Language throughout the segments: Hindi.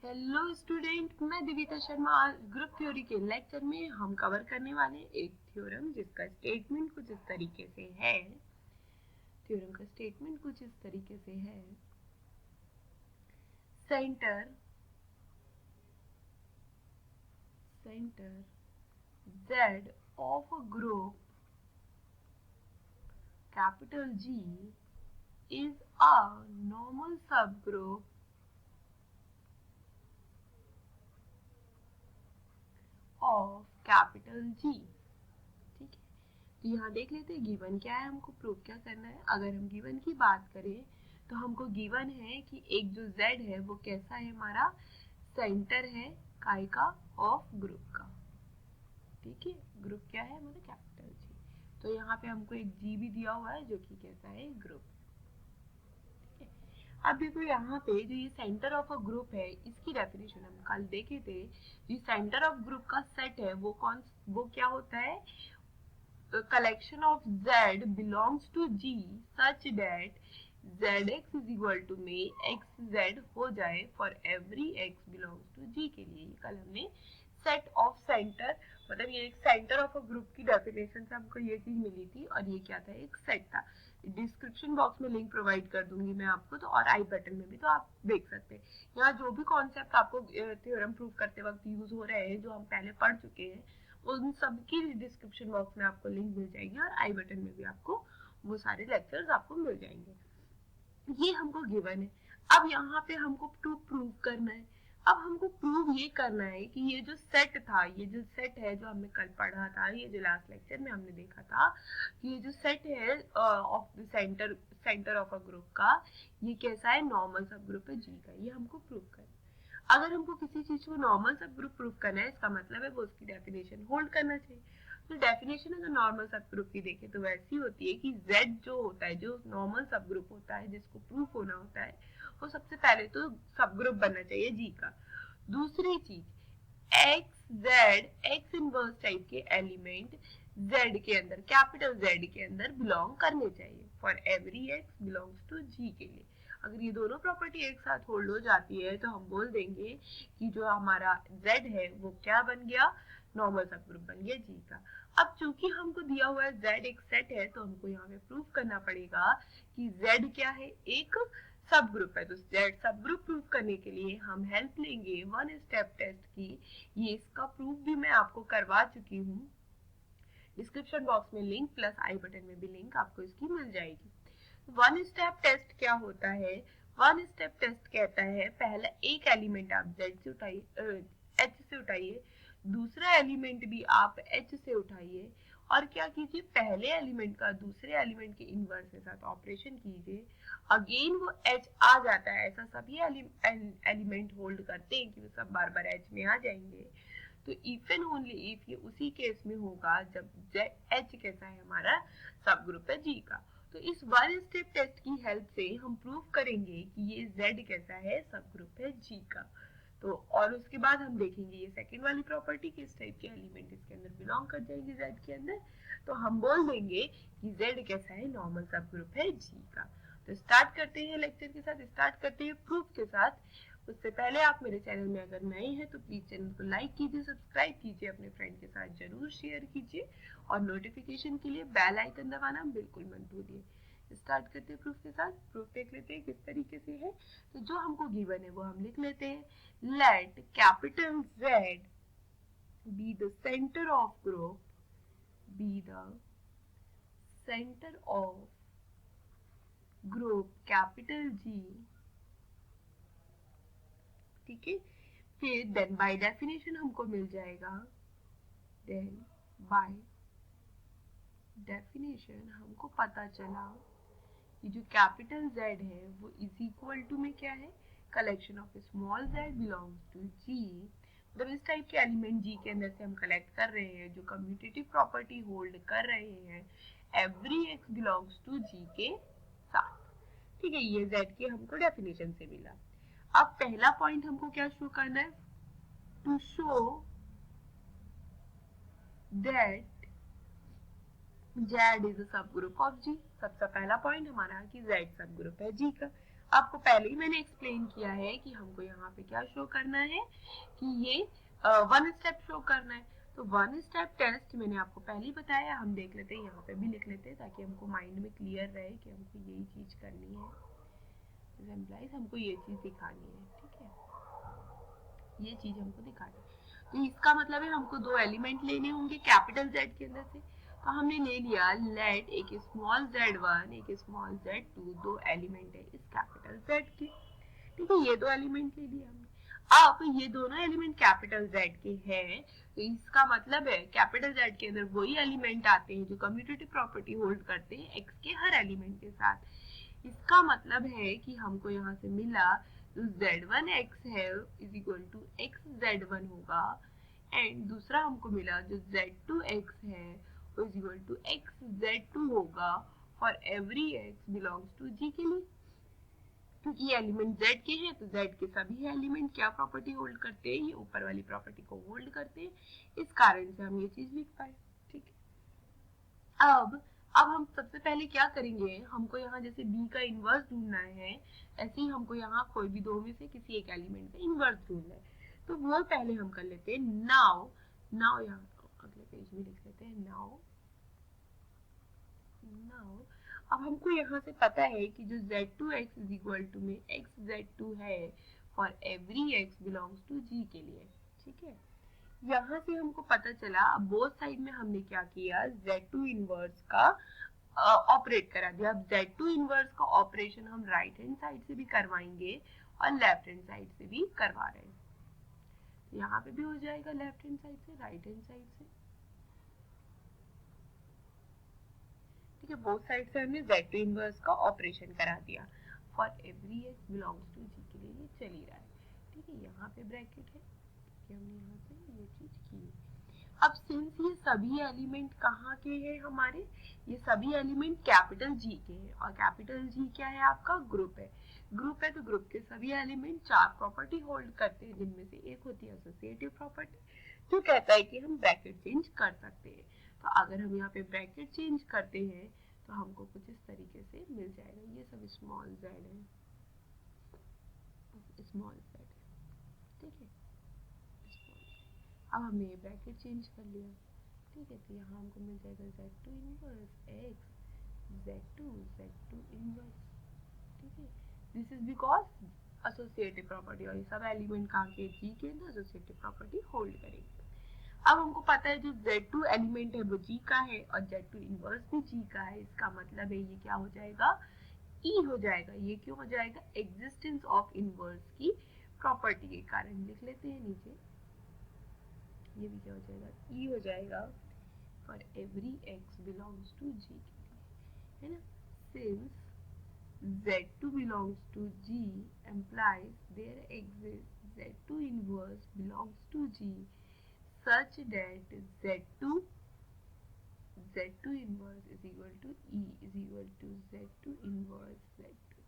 हेलो स्टूडेंट, मैं दिविता शर्मा। ग्रुप थ्योरी के लेक्चर में हम कवर करने वाले एक थ्योरम जिसका स्टेटमेंट कुछ इस तरीके से है। थ्योरम का स्टेटमेंट कुछ इस तरीके से है। Centre Z of a group capital G is a normal subgroup of capital G। ठीक है, तो यहाँ देख लेते हैं गिवन क्या है, हमको प्रूव क्या करना है। अगर हम गिवन की बात करें तो हमको गिवन है कि एक जो Z है वो कैसा है, हमारा सेंटर है काय का, ऑफ ग्रुप का। ठीक है, ग्रुप क्या है हमारा, कैपिटल G। तो यहाँ पे हमको एक G भी दिया हुआ है जो कि कैसा है, ग्रुप। ठीक है, अब देखो यहाँ पे जो ये सेंटर ऑफ अ ग्रुप है इसकी डेफिनेशन हम कल देखे थे। जो सेंटर ऑफ ग्रुप का सेट है वो क्या होता है, collection of Z belongs to G such that Zx is equal to में xz हो जाए for every x belongs to G के लिए। कल हमने सेट ऑफ सेंटर, मतलब ये एक सेंटर ऑफ अ ग्रुप की डेफिनेशन से हमको ये चीज मिली थी, और ये क्या था, एक सेट था। डिस्क्रिप्शन बॉक्स में लिंक प्रोवाइड कर दूंगी मैं आपको, तो और आई बटन में भी, तो आप देख सकते हैं। यहाँ जो भी कॉन्सेप्ट आपको थ्योरम प्रूव करते वक्त यूज हो रहे हैं, जो हम पहले पढ़ चुके हैं, उन सबकी डिस्क्रिप्शन बॉक्स में आपको लिंक मिल जाएगी, और आई बटन में भी आपको वो सारे लेक्चर्स आपको मिल जाएंगे। ये हमको गिवन है। अब यहाँ पे हमको प्रूव करना है। अब हमको प्रूव ये करना है कि ये जो सेट था, ये जो सेट है जो हमने कल पढ़ा था, ये जो लास्ट लेक्चर में हमने देखा था कि ये जो सेट है of the centre of a group का, ये कैसा है, नॉर्मल सब ग्रुप है जी का। ये हमको प्रूव करना है। अगर हमको किसी चीज को नॉर्मल सब ग्रुप प्रूव करना है, इसका मतलब है वो उसकी डेफिनेशन होल्ड करना चाहिए। तो डेफिनेशन अगर नॉर्मल सब ग्रुप की देखें तो वैसी होती है कि Z जो होता है, जो नॉर्मल सब ग्रुप होता है जिसको प्रूफ होना होता है, वो सबसे पहले तो सब ग्रुप बनना चाहिए G का। दूसरी चीज, एक्स इनवर्स टाइप के एलिमेंट Z के अंदर, कैपिटल Z के अंदर बिलोंग करने चाहिए for every x belongs to G के लिए। अगर ये दोनों प्रॉपर्टी एक साथ होल्ड हो जाती है तो हम बोल देंगे कि जो हमारा Z है वो क्या बन गया, नॉर्मल सब ग्रुप बन गया G का। अब चूंकि हमको दिया हुआ है Z एक सेट है, तो हमको यहाँ पे प्रूफ करना पड़ेगा कि Z क्या है, एक सब ग्रुप है। तो Z सब ग्रुप प्रूफ करने के लिए हम हेल्प लेंगे वन स्टेप टेस्ट की। ये इसका प्रूफ भी मैं आपको करवा चुकी हूँ। डिस्क्रिप्शन बॉक्स में लिंक प्लस आई बटन में भी लिंक आपको इसकी मिल जाएगी। वन स्टेप टेस्ट क्या होता है, वन स्टेप टेस्ट कहता है पहला एक एलिमेंट आप Z से उठाइए, H से उठाइए, दूसरा एलिमेंट भी आप H से उठाइए, और क्या कीजिए, पहले एलिमेंट का दूसरे एलिमेंट के इनवर्स के साथ ऑपरेशन कीजिए। अगेन वो H आ जाता है, ऐसा सभी एलिमेंट होल्ड करते हैं कि वो सब बार बार H में आ जाएंगे। तो इफ एंड ओनली इफ ये उसी केस में होगा जब H कैसा है, हमारा सब ग्रुप है G का। तो इस वन स्टेप टेस्ट की हेल्प से हम प्रूव करेंगे कि ये Z कैसा है, सब ग्रुप है G का। तो और उसके बाद हम देखेंगे ये सेकंड वाली प्रॉपर्टी, किस टाइप के एलिमेंट इसके अंदर बिलोंग कर जाएंगे Z के अंदर। तो हम बोल देंगे कि Z कैसा है, नॉर्मल सब ग्रुप है G का। तो स्टार्ट करते हैं लेक्चर के साथ, स्टार्ट करते हैं प्रूफ के साथ। उससे पहले आप मेरे चैनल में अगर नए हैं तो प्लीज चैनल को लाइक कीजिए, सब्सक्राइब कीजिए, अपने फ्रेंड के साथ जरूर शेयर कीजिए, और नोटिफिकेशन के लिए बेल आइकन दबाना बिल्कुल मत भूलिए। स्टार्ट करते हैं प्रूफ के साथ। प्रूफ देख लेते हैं किस तरीके से है। तो जो हमको गिवन है वो हम लिख लेते हैं। Let capital Z be the center of group, be the center of group capital G। ठीक है, फिर देन बाय डेफिनेशन हमको मिल जाएगा, देन बाय डेफिनेशन हमको पता चला कि जो कैपिटल Z है वो इज इक्वल टू में क्या है, collection of small z belongs to G। मतलब इस टाइप के एलिमेंट G के अंदर से हम कलेक्ट कर रहे हैं जो कम्यूटेटिव प्रॉपर्टी होल्ड कर रहे हैं every x belongs to G के साथ। ठीक है, ये Z की हमको डेफिनेशन से मिला। अब पहला पॉइंट हमको क्या शो करना है, to show that Z is a subgroup of G। सबसे पहला पॉइंट हमारा कि Z सब ग्रुप है G का। आपको पहले ही मैंने एक्सप्लेन किया है कि हमको यहाँ पे क्या शो करना है कि ये वन स्टेप शो करना है। तो वन स्टेप टेस्ट मैंने आपको पहले ही बताया, हम देख लेते हैं, यहाँ पे भी लिख लेते हैं ताकि हमको माइंड में क्लियर रहे कि हमको यही चीज करनी है। एम्प्लॉइज हमको ये चीज दिखानी है, ठीक है, ये चीज हमको दिखानी है। तो इसका मतलब है हमको दो एलिमेंट लेने होंगे कैपिटल जेड के अंदर से। तो हमने ले लिया लेट एक स्मॉल z1 एक स्मॉल z2, दो एलिमेंट है इस कैपिटल जेड के, ठीक है, ये दो एलिमेंट ले लिया हमने। अब ये दोनों एलिमेंट कैपिटल जेड के हैं, तो इसका मतलब है कैपिटल जेड के अंदर वही एलिमेंट आते हैं जो कम्यूटेटिव प्रॉपर्टी होल्ड करते हैं एक्स के हर एलिमेंट के साथ। इसका मतलब है कि हमको यहाँ से मिला जो z1x है is equal to x z1 होगा, एंड दूसरा हमको मिला जो z2x है वो is equal to x z2 होगा for every x belongs to g के लिए। क्योंकि ये एलिमेंट z के हैं तो z के सभी एलिमेंट क्या प्रॉपर्टी होल्ड करते हैं, ये ऊपर वाली प्रॉपर्टी को होल्ड करते हैं, इस कारण से हम ये चीज लिख पाए, ठीक है। अब हम सबसे पहले क्या करेंगे, हमको यहाँ जैसे b का इनवर्स ढूंढना है, ऐसे ही हमको यहाँ कोई भी दो में से किसी एक एलिमेंट का इनवर्स ढूंढना है, तो वो पहले हम कर लेते हैं। नाउ यहाँ अगले पेज में लिख लेते हैं नाउ अब हमको यहाँ से पता है कि जो z2x इज इक्वल टू में x z2 है for every x belongs to g के लिए, ठीक है। यहाँ से हमको पता चला, अब बोथ साइड में हमने क्या किया, z2 इनवर्स का ऑपरेट करा दिया। अब z2 इनवर्स का ऑपरेशन हम राइट हैंड साइड से भी करवाएंगे और लेफ्ट हैंड साइड से भी करवा रहे हैं। तो यहाँ पे भी हो जाएगा लेफ्ट हैंड साइड से राइट हैंड साइड से, ठीक है। बोथ साइड से हमने z2 इनवर्स का ऑपरेशन करा दिया for every x belongs to g के लिए, ये चल ही रहा है, ठीक है। यहाँ पे ब्रैकेट है कि हमने यहाँ से ये चीज की। अब सिंस ये सभी एलिमेंट कहाँ के हैं हमारे, ये सभी एलिमेंट कैपिटल G के हैं, और कैपिटल G क्या है आपका, ग्रुप है। ग्रुप है तो ग्रुप के सभी एलिमेंट चार प्रॉपर्टी होल्ड करते हैं, जिनमें से एक होती है एसोसिएटिव प्रॉपर्टी, जो कहता है कि हम ब्रैकेट चेंज कर सकते हैं। तो अगर हम यहाँ पे ब्रैकेट चेंज करते हैं तो हमको कुछ इस तरीके से मिल जाएगा, ये सब स्मॉल z है, स्मॉल z है, ठीक है। अब हमने ये ब्रैकेट चेंज कर लिया, ठीक है। तो यहाँ हमको मिल जाएगा z2 inverse x z2 inverse, ठीक है। This is because associative property, और ये सब एलिमेंट कहाँ के, G के अंदर एसोसिएटिव प्रॉपर्टी होल्ड करेंगे। अब हमको पता है जो z2 एलिमेंट है वो G का है और z2 इनवर्स भी G का है, इसका मतलब है ये क्या हो जाएगा, E हो जाएगा। ये क्यों हो जाएगा, एग्जिस्टेंस ऑफ इनवर्स की प्रॉपर्टी के कारण। लिख लेते हैं नीचे, ये भी क्या हो जाएगा, E हो जाएगा for every x belongs to G के लिए, है ना। Since z2 belongs to G implies there exists z2 inverse belongs to G such that z2 inverse is equal to E is equal to z2 inverse z2।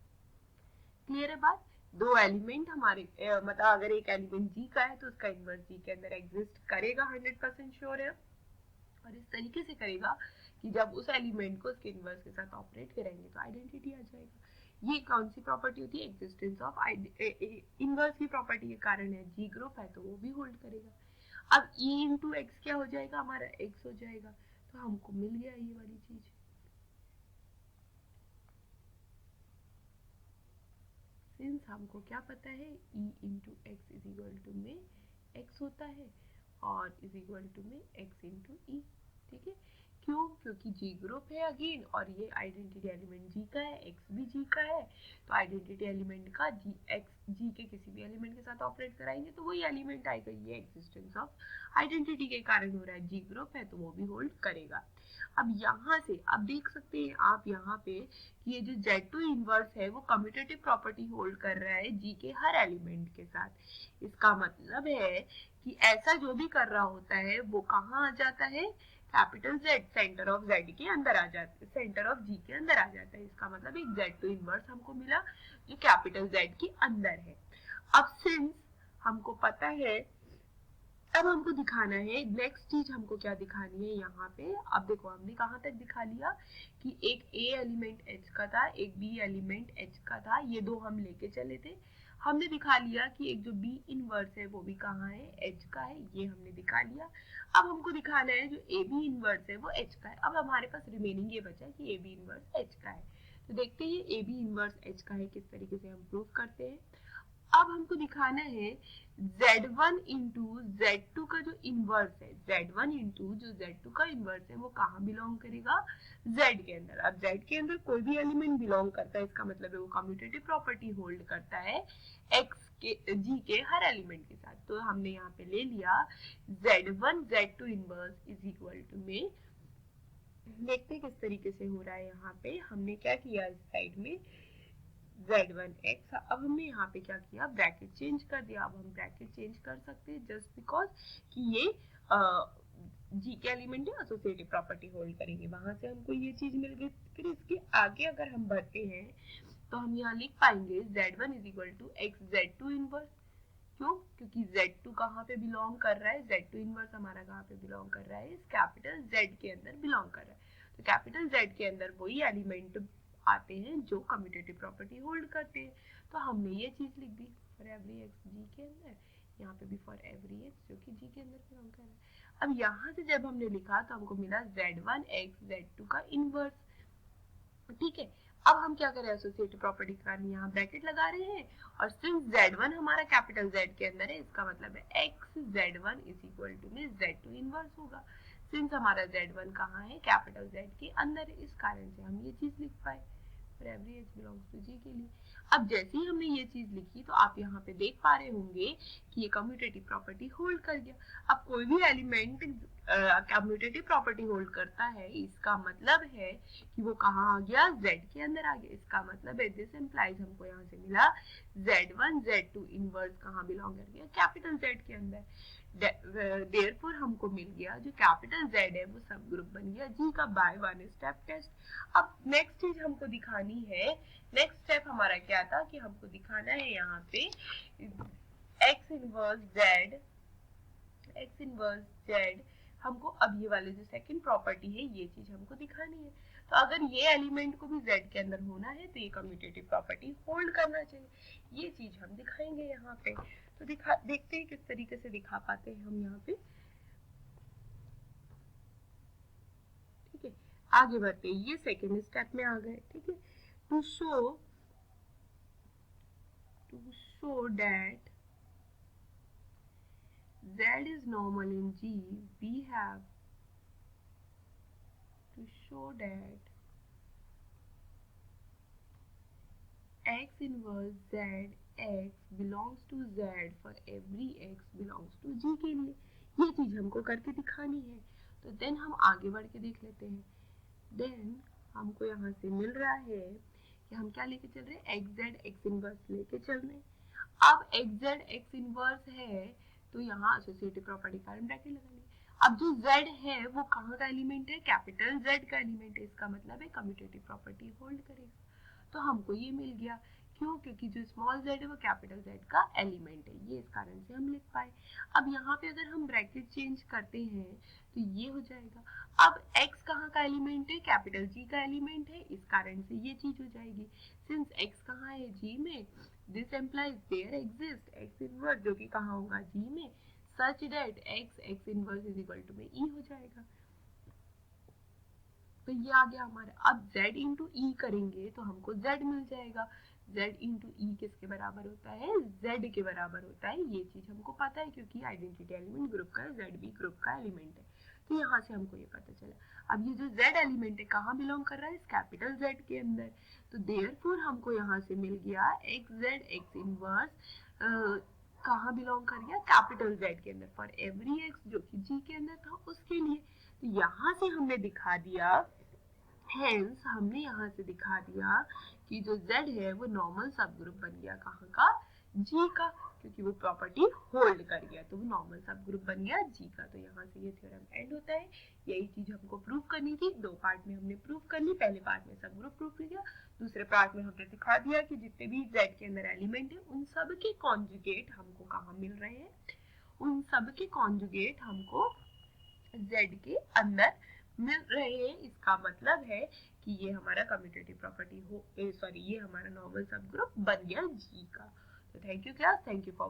Clear है बात। दो एलिमेंट हमारे मतलब अगर एक एलिमेंट G का है तो उसका इनवर्स G के अंदर एग्जिस्ट करेगा, 100% श्योर है। और इस तरीके से करेगा कि जब उस एलिमेंट को उसके इनवर्स के साथ ऑपरेट करेंगे तो आइडेंटिटी आ जाएगा। ये कौन सी प्रॉपर्टी होती है, एग्जिस्टेंस ऑफ इनवर्स की प्रॉपर्टी के कारण है। जी ग्रुप है तो वो भी होल्ड करेगा। अब E इंटू एक्स क्या हो जाएगा, हमारा x हो जाएगा, तो हमको मिल गया ये वाली चीज। सिंस हमको क्या पता है, E into x is equal to में x होता है और इज इक्वल टू में x इंटू ई, ठीक है। क्यों, क्योंकि G ग्रुप है अगेन, और ये आइडेंटिटी एलिमेंट G का है, x भी G का है, तो आइडेंटिटी एलिमेंट का G के किसी भी एलिमेंट के साथ ऑपरेट कराएंगे तो वही एलिमेंट आएगा। ये एग्जिस्टेंस ऑफ आइडेंटिटी के कारण हो रहा है, G ग्रुप है तो वो भी होल्ड करेगा। अब यहाँ से अब देख सकते हैं आप यहाँ पे कि ये जो Z2 इनवर्स है वो कम्यूटेटिव प्रॉपर्टी होल्ड कर रहा है G के हर एलिमेंट के साथ। इसका मतलब है कि ऐसा जो भी कर रहा होता है वो कहाँ आ जाता है, capital Z centre of Z के अंदर आ जाता है, सेंटर ऑफ G के अंदर आ जाता है। इसका मतलब एक Z2 इनवर्स हमको मिला जो कैपिटल Z के अंदर है। अब सिंस हमको पता है अब हमको दिखाना है नेक्स्ट चीज, हमको क्या दिखानी है यहाँ पे। अब देखो हमने कहाँ तक दिखा लिया कि एक ए एलिमेंट एच का था, एक बी एलिमेंट एच का था, ये दो हम लेके चले थे। हमने दिखा लिया कि एक जो बी इनवर्स है वो भी कहाँ है, एच का है, ये हमने दिखा लिया। अब हमको दिखाना है जो ए बी इनवर्स है वो एच का है। अब हमारे पास रिमेनिंग ये बचा कि ए बी इनवर्स एच का है। तो देखते हैं ए बी इनवर्स एच का है किस तरीके से हम प्रूव करते हैं। अब हमको दिखाना है Z1 इंटू Z2 का जो इनवर्स है, Z1 इंटू जो Z2 का इनवर्स है वो कहाँ बिलोंग करेगा, Z के अंदर। अब Z के अंदर कोई भी एलिमेंट बिलोंग करता है, इसका मतलब है वो कम्यूटेटिव प्रॉपर्टी होल्ड करता है X के G के हर एलिमेंट के साथ। तो हमने यहाँ पे ले लिया Z1 Z2 inverse is equal to में, देखते हैं किस तरीके से हो रहा है। यहाँ पे हमने क्या किया इस साइड में Z1x, अब हमने यहाँ पे क्या किया, ब्रैकेट चेंज कर दिया। अब हम ब्रैकेट चेंज कर सकते हैं जस्ट बिकॉज कि ये जी के एलिमेंट है, एसोसिएटिव प्रॉपर्टी होल्ड करेंगे, वहां से हमको ये चीज मिल गई। फिर इसके आगे अगर हम बढ़ते हैं तो हम यहाँ लिख पाएंगे Z1 is equal to x Z2 inverse. क्यों? क्योंकि Z2 कहाँ पे बिलोंग कर रहा है, Z2 इनवर्स हमारा कहाँ पे बिलोंग कर रहा है, इस कैपिटल Z के अंदर बिलोंग कर रहा है। तो कैपिटल Z के अंदर वही एलिमेंट आते हैं जो कम्यूटेटिव प्रॉपर्टी होल्ड करते हैं। तो हमने ये चीज लिख दी फॉर एवरी एक्स जी के अंदर, यहाँ पे भी फॉर एवरी एक्स जो कि जी के अंदर बिलोंग कर रहा है। अब यहाँ से जब हमने लिखा तो हमको मिला Z1 x Z2 का इनवर्स। ठीक है, अब हम क्या करें, एसोसिएटिव प्रॉपर्टी का यहाँ ब्रैकेट लगा रहे हैं, और सिंस Z1 हमारा कैपिटल Z के अंदर है, इसका मतलब है x Z1 is equal to में Z2 इनवर्स होगा। सिंस हमारा Z1 कहाँ है, कैपिटल Z के अंदर है, इस कारण से हम ये चीज लिख पाए for every H belongs to G के लिए। अब जैसे ही हमने ये चीज लिखी तो आप यहाँ पे देख पा रहे होंगे कि ये कम्यूटेटिव प्रॉपर्टी होल्ड कर गया। अब कोई भी एलिमेंट कम्यूटेटिव प्रॉपर्टी होल्ड करता है, इसका मतलब है कि वो कहाँ आ गया, Z के अंदर आ गया। इसका मतलब है दिस इंप्लाइज हमको यहाँ से मिला Z1 Z2 इनवर्स कहाँ बिलोंग कर गया, कैपिटल Z के अंदर। देयरफॉर हमको मिल गया जो कैपिटल Z है वो सब ग्रुप बन गया जी का बाय वन स्टेप टेस्ट। अब नेक्स्ट चीज हमको दिखानी है, नेक्स्ट स्टेप हमारा क्या था कि हमको दिखाना है यहाँ पे x इनवर्स Z हमको अब ये वाले जो सेकंड प्रॉपर्टी है ये चीज हमको दिखानी है। तो अगर ये एलिमेंट को भी Z के अंदर होना है तो ये कम्यूटेटिव प्रॉपर्टी होल्ड करना चाहिए, ये चीज हम दिखाएंगे यहाँ पे। तो देखते हैं किस तरीके से दिखा पाते हैं हम यहाँ पे। ठीक है, आगे बढ़ते हैं, ये सेकेंड स्टेप में आ गए। ठीक है, to show that Z is normal in G, we have to show that x inverse Z x belongs to Z for every x belongs to G के लिए ये चीज हमको करके दिखानी है। तो देन हम आगे बढ़ के देख लेते हैं। देन हमको यहाँ से मिल रहा है कि हम क्या लेके चल रहे हैं, एक्स जेड एक्स इनवर्स लेके चल रहे हैं। अब एक्स जेड एक्स इनवर्स है तो यहाँ एसोसिएटिव प्रॉपर्टी का ब्रैकेट लगाएंगे। अब जो z है वो कहाँ का एलिमेंट है, कैपिटल Z का एलिमेंट है, इसका मतलब है कम्यूटेटिव प्रॉपर्टी होल्ड करेगा। तो हमको ये मिल गया, क्यों, क्योंकि जो स्मॉल z है वो कैपिटल Z का एलिमेंट है, ये इस कारण से हम लिख पाए। अब यहाँ पे अगर हम ब्रैकेट चेंज करते हैं तो ये हो जाएगा। अब x कहाँ का एलिमेंट है, कैपिटल G का एलिमेंट है, इस कारण से ये चीज हो जाएगी। सिंस x कहाँ है, G में, this implies there exist x inverse जो कि कहाँ होगा, G में, such that x inverse is equal to में E हो जाएगा। तो ये आ गया हमारा। अब z इंटू ई करेंगे तो हमको z मिल जाएगा। z इंटू ई किसके बराबर होता है, z के बराबर होता है, ये चीज हमको पता है क्योंकि आइडेंटिटी एलिमेंट ग्रुप का है, z भी ग्रुप का एलिमेंट है। तो यहाँ से हमको ये पता चला। अब ये जो z एलिमेंट है कहाँ बिलोंग कर रहा है, इस कैपिटल Z के अंदर। तो देयरफॉर हमको यहाँ से मिल गया एक्स जेड एक्स इनवर्स कहाँ बिलोंग कर गया, कैपिटल Z के अंदर फॉर एवरी x जो कि G के अंदर था उसके लिए। तो यहाँ से हमने दिखा दिया, हेंस हमने यहाँ से दिखा दिया कि जो Z है वो नॉर्मल सब ग्रुप बन गया कहाँ का, G का, क्योंकि वो प्रॉपर्टी होल्ड कर गया तो वो नॉर्मल सब ग्रुप बन गया G का। तो यहाँ से ये थ्योरम एंड होता है। यही चीज हमको प्रूव करनी थी, दो पार्ट में हमने प्रूव कर ली। पहले पार्ट में सब ग्रुप प्रूव किया, दूसरे पार्ट में हमने दिखा दिया कि जितने भी Z के अंदर एलिमेंट है उन सब के कॉन्जुगेट हमको कहाँ मिल रहे हैं, उन सब के कॉन्जुगेट हमको Z के अंदर मिल रहे हैं। इसका मतलब है कि ये हमारा कम्यूटेटिव प्रॉपर्टी ये हमारा नॉर्मल सब ग्रुप बन गया G का। तो thank you class, thank you for